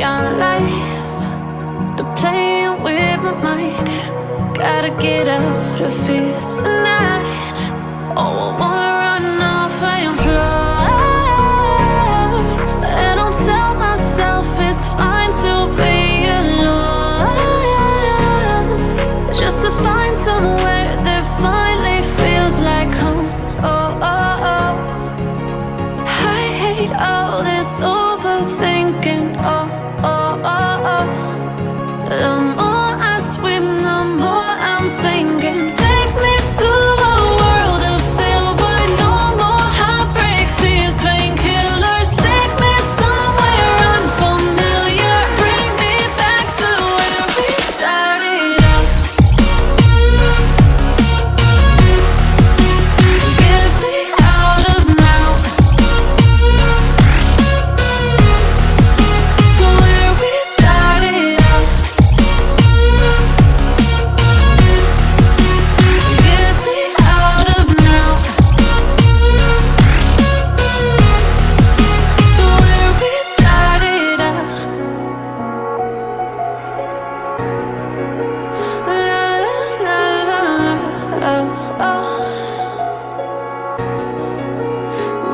beyond lies. They're playing with my mind. Gotta get out of here tonight. Oh, I wanna run off and fly. And I'll tell myself it's fine to be alone, just to find somewhere that finally feels like home. Oh, oh, oh. I hate all this overthinking. Oh, oh, oh, oh. The more I swim, the more I'm sinking. Take me to a world of silver. No more heartbreaks, tears, painkillers. Take me somewhere unfamiliar. Bring me back to where we started out. Get me out of now. To where we started out. Get me out of now. To where we started out. La la la la la. Oh, oh.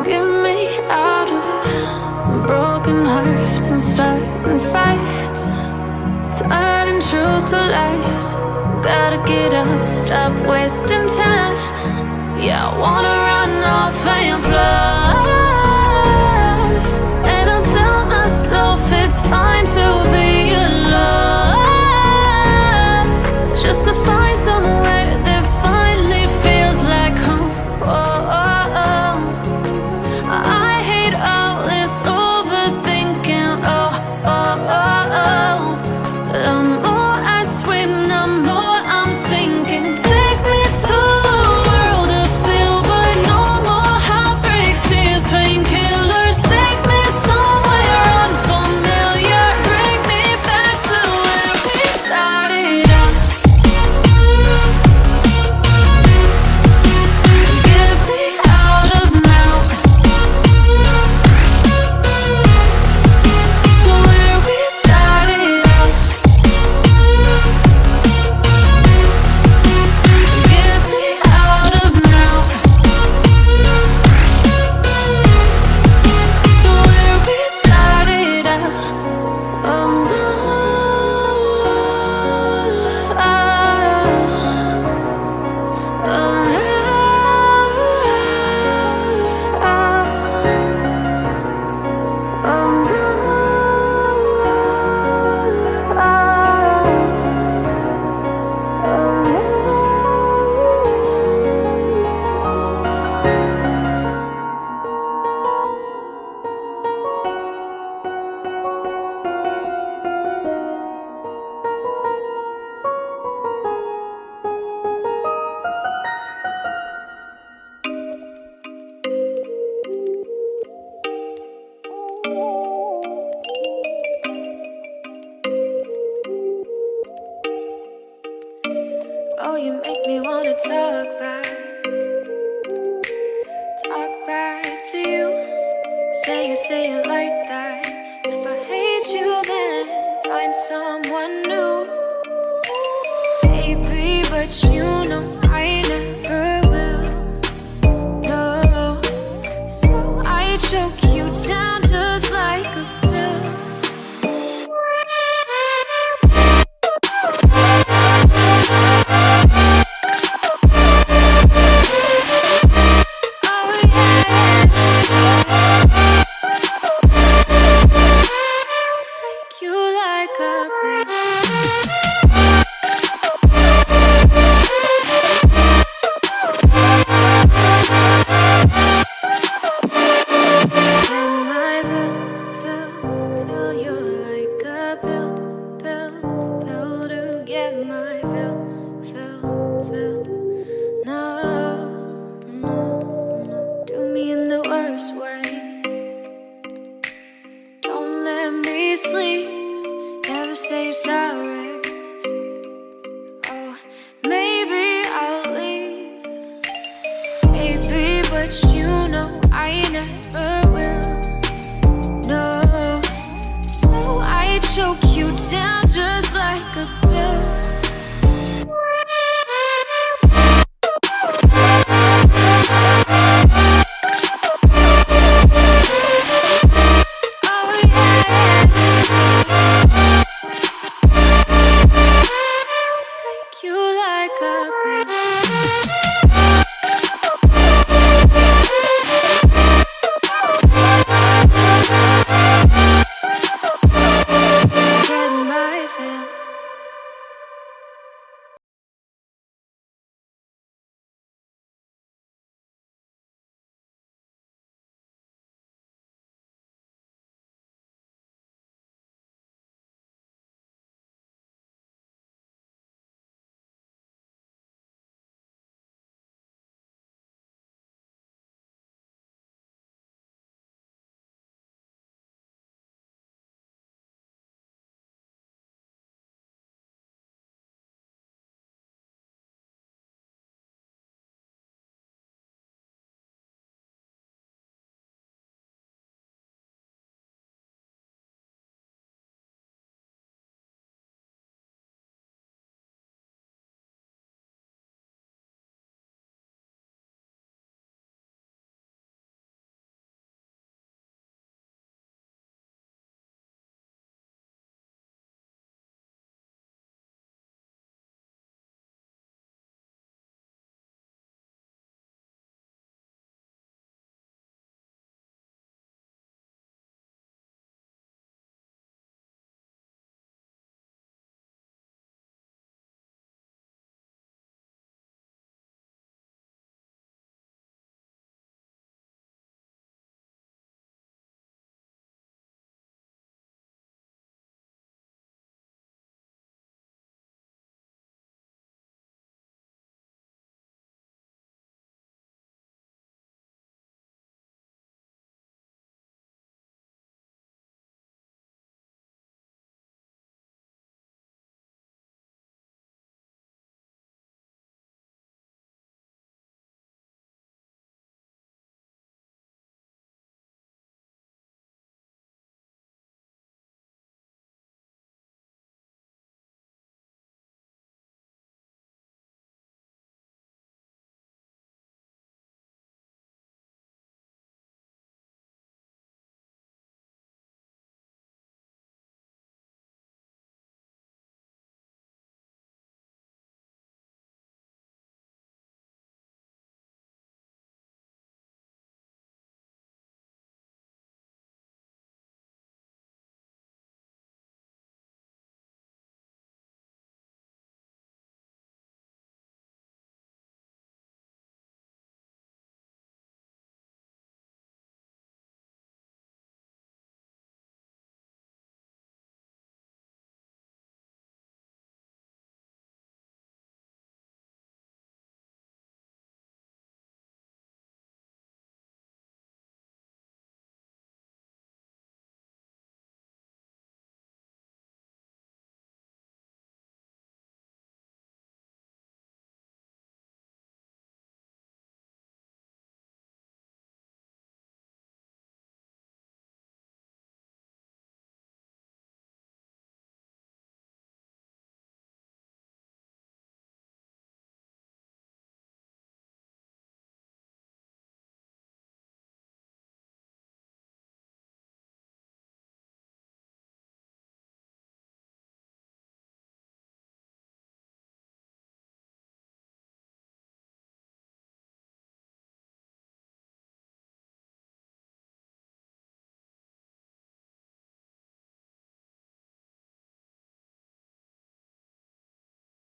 Get me out of broken hearts and starting fights, turning truth to lies. Gotta get up, stop wasting time. Yeah, I wanna run off and fly. And I'll tell myself it's fine to be alone, just to find somewhere that finally feels like home. Oh, oh, oh. I hate all this overthinking. Oh, oh, oh, oh. The more I swim, the more I'm sinking. Take me to a world of silver. No more heartbreaks, tears, painkillers. Take me somewhere unfamiliar. Bring me back to where we started out. Get me out of now. To where we started out. Get me out of now. To where we started out. Oh no. Oh, you make me wanna talk back to you. Say it like that. If I hate you, then find someone new. Baby, but you know I never will. No, so I choke you down just like a pill. Oh yeah, take you like a pill. down just like a